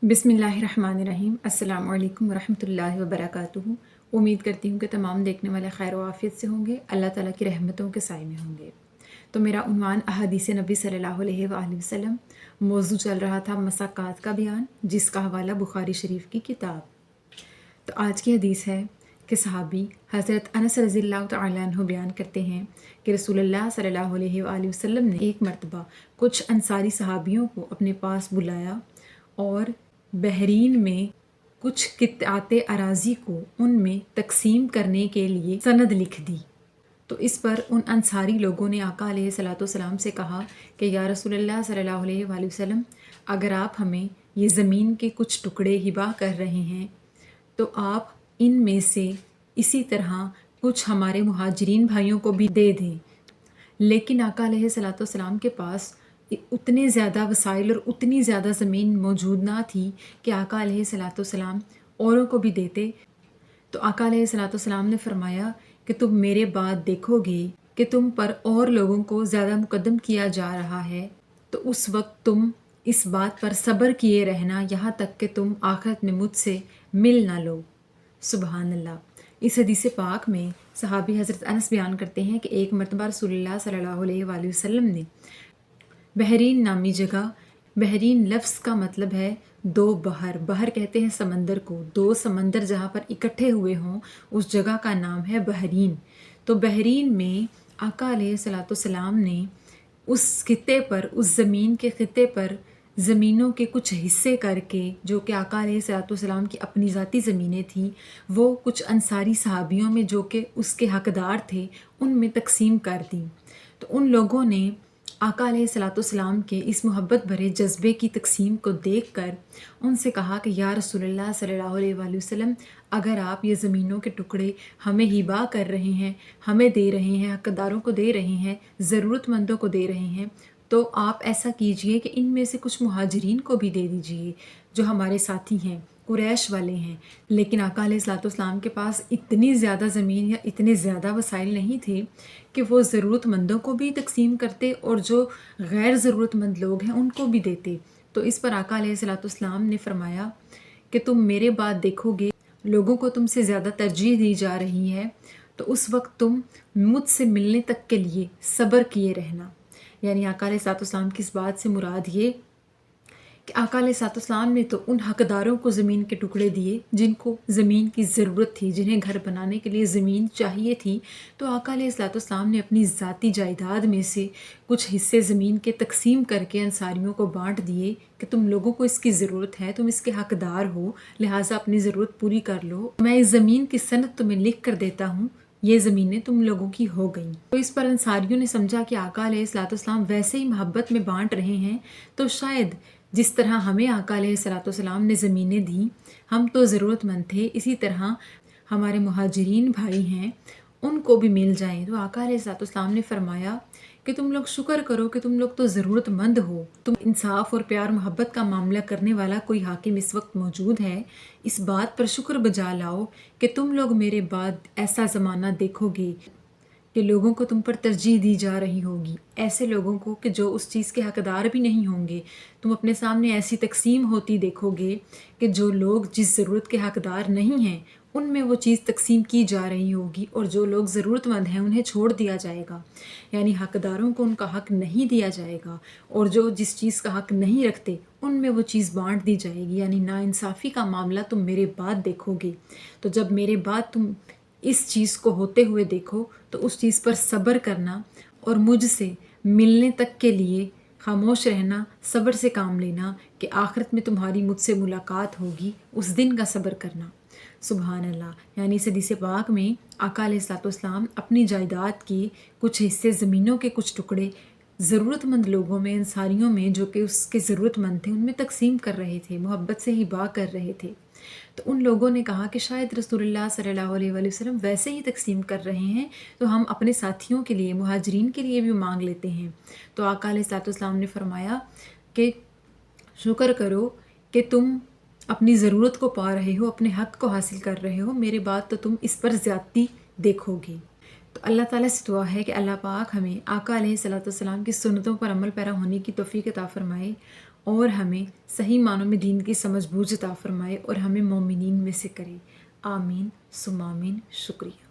बिस्मिल्लाहिर्रहमानिर्रहीम। अस्सलाम वालेकुम वरहमतुल्लाहि वबरकातुहू। उम्मीद करती हूँ कि तमाम देखने वाले खैर व आफियत से होंगे, अल्लाह ताला की रहमतों के साए में होंगे। तो मेरा उन्वान अहादीस नबी सल्लल्लाहु अलैहि वसल्लम, मौजू चल रहा था मसाकात का बयान, जिसका हवाला बुखारी शरीफ की किताब। तो आज की हदीस है कि सहाबी हज़रत अनस रज़ियल्लाहु तआला अन्हु बयान करते हैं कि रसूलुल्लाह सल्लल्लाहु अलैहि वसल्लम ने एक मरतबा कुछ अंसारी सहाबियों को अपने पास बुलाया और बहरीन में कुछ कित्ते अराज़ी को उनमें तकसीम करने के लिए सनद लिख दी। तो इस पर उन अंसारी लोगों ने आका अलैहिस्सलाम से कहा कि या रसूलल्लाह सल्लल्लाहु अलैहि वसल्लम, अगर आप हमें ये ज़मीन के कुछ टुकड़े हिबा कर रहे हैं तो आप इन में से इसी तरह कुछ हमारे मुहाजिरीन भाइयों को भी दे दें। लेकिन आका अलैहिस्सलाम के पास उतने ज़्यादा वसाइल और उतनी ज़्यादा ज़मीन मौजूद ना थी कि आका अलैहिस्सलाम औरों को भी देते। तो आका अलैहिस्सलाम ने फरमाया कि तुम मेरे बाद देखोगे कि तुम पर और लोगों को ज़्यादा मुकद्दम किया जा रहा है, तो उस वक्त तुम इस बात पर सब्र किए रहना यहाँ तक कि तुम आखिरत में मुझसे मिल ना लो। सुबहान अल्लाह। इस हदीस पाक में सहाबी हज़रत अनस बयान करते हैं कि एक मरतबा रसूलुल्लाह सल्लल्लाहु अलैहि वसल्लम ने बहरीन नामी जगह, बहरीन लफ्ज़ का मतलब है दो बहर, बहर कहते हैं समंदर को, दो समंदर जहाँ पर इकट्ठे हुए हों उस जगह का नाम है बहरीन। तो बहरीन में आका अलैहिस्सलाम ने उस खित्ते पर, उस ज़मीन के खित्ते पर ज़मीनों के कुछ हिस्से करके, जो कि आका अलैहिस्सलाम की अपनी ज़ाती ज़मीनें थीं, वो कुछ अंसारी सहाबियों में जो कि उसके हकदार थे उनमें तकसीम कर दी। तो उन लोगों ने आका अलैहिस्सलाम के इस मोहब्बत भरे जज्बे की तकसीम को देखकर उनसे कहा कि या रसूलल्लाह सल्लल्लाहु अलैहि वसल्लम, अगर आप ये ज़मीनों के टुकड़े हमें हिबा कर रहे हैं, हमें दे रहे हैं, हकदारों को दे रहे हैं, ज़रूरतमंदों को दे रहे हैं, तो आप ऐसा कीजिए कि इनमें से कुछ मुहाजिरीन को भी दे दीजिए जो हमारे साथी हैं, कुरैश वाले हैं। लेकिन आका अलैहिस्सलाम के पास इतनी ज़्यादा ज़मीन या इतने ज़्यादा वसाइल नहीं थे कि वो ज़रूरतमंदों को भी तकसीम करते और जो गैर ज़रूरतमंद लोग हैं उनको भी देते। तो इस पर आका अलैहिस्सलाम ने फरमाया कि तुम मेरे बाद देखोगे लोगों को तुमसे ज़्यादा तरजीह दी जा रही है, तो उस वक्त तुम मुझसे मिलने तक के लिए सब्र किए रहना। यानी आका अलैहिस्सलाम की इस बात से मुराद ये कि आका अलैहिस्सलाम ने तो उन हकदारों को ज़मीन के टुकड़े दिए जिनको ज़मीन की ज़रूरत थी, जिन्हें घर बनाने के लिए ज़मीन चाहिए थी। तो आका अलैहिस्सलाम ने अपनी ज़ाती जायदाद में से कुछ हिस्से ज़मीन के तकसीम करके अंसारियों को बांट दिए कि तुम लोगों को इसकी ज़रूरत है, तुम इसके हकदार हो, लिहाजा अपनी ज़रूरत पूरी कर लो। मैं इस ज़मीन की सनद तुम्हें लिख कर देता हूँ, ये ज़मीनें तुम लोगों की हो गई। तो इस पर अंसारियों ने समझा कि आका अलैहिस्सलाम वैसे ही मोहब्बत में बांट रहे हैं, तो शायद जिस तरह हमें आका अलैहिस्सलाम ने ज़मीनें दी, हम तो ज़रूरतमंद थे, इसी तरह हमारे मुहाजिरीन भाई हैं उनको भी मिल जाएं। तो आका अलैहिस्सलाम ने फरमाया कि तुम लोग शुक्र करो कि तुम लोग तो ज़रूरतमंद हो, तुम इंसाफ और प्यार मोहब्बत का मामला करने वाला कोई हाकिम इस वक्त मौजूद है, इस बात पर शुक्र बजा लाओ कि तुम लोग मेरे बाद ऐसा ज़माना देखोगे कि लोगों को तुम पर तरजीह दी जा रही होगी, ऐसे लोगों को कि जो उस चीज़ के हकदार भी नहीं होंगे। तुम अपने सामने ऐसी तकसीम होती देखोगे कि जो लोग जिस ज़रूरत के हकदार नहीं हैं उनमें वो चीज़ तकसीम की जा रही होगी, और जो लोग ज़रूरतमंद हैं उन्हें छोड़ दिया जाएगा, यानी हकदारों को उनका हक नहीं दिया जाएगा, और जो जिस चीज़ का हक नहीं रखते उनमें वो चीज़ बांट दी जाएगी। यानी नाइंसाफ़ी का मामला तुम मेरे बाद देखोगे। तो जब मेरे बाद तुम इस चीज़ को होते हुए देखो तो उस चीज़ पर सब्र करना और मुझसे मिलने तक के लिए खामोश रहना, सब्र से काम लेना कि आखिरत में तुम्हारी मुझसे मुलाकात होगी, उस दिन का सब्र करना। सुबहान अल्लाह। यानी इस हदीस पाक में आका अलैहिस्सलाम अपनी जायदाद के कुछ हिस्से, ज़मीनों के कुछ टुकड़े ज़रूरतमंद लोगों में, अंसारियों में जो कि उसके ज़रूरतमंद थे, उनमें तकसीम कर रहे थे, मोहब्बत से हिबा कर रहे थे। तो उन लोगों ने कहा कि शायद रसूलुल्लाह सल्लल्लाहु अलैहि वसल्लम वैसे ही तकसीम कर रहे हैं, तो हम अपने साथियों के लिए, मुहाजिरीन के लिए भी मांग लेते हैं। तो आका अलैहिस्सलाम ने फरमाया कि शुक्र करो कि तुम अपनी ज़रूरत को पा रहे हो, अपने हक़ को हासिल कर रहे हो, मेरे बाद तो तुम इस पर ज़्यादती देखोगे। तो अल्लाह ताला से दुआ है कि अल्लाह पाक हमें आका अलैहिस्सलाम की सुन्नतों पर अमल पैरा होने की तौफीक अता फ़रमाए اور ہمیں صحیح معنوں میں دین کی سمجھ بوجھ عطا فرمائے اور ہمیں مومنین میں سے کرے۔ آمین ثم آمین۔ شکریہ۔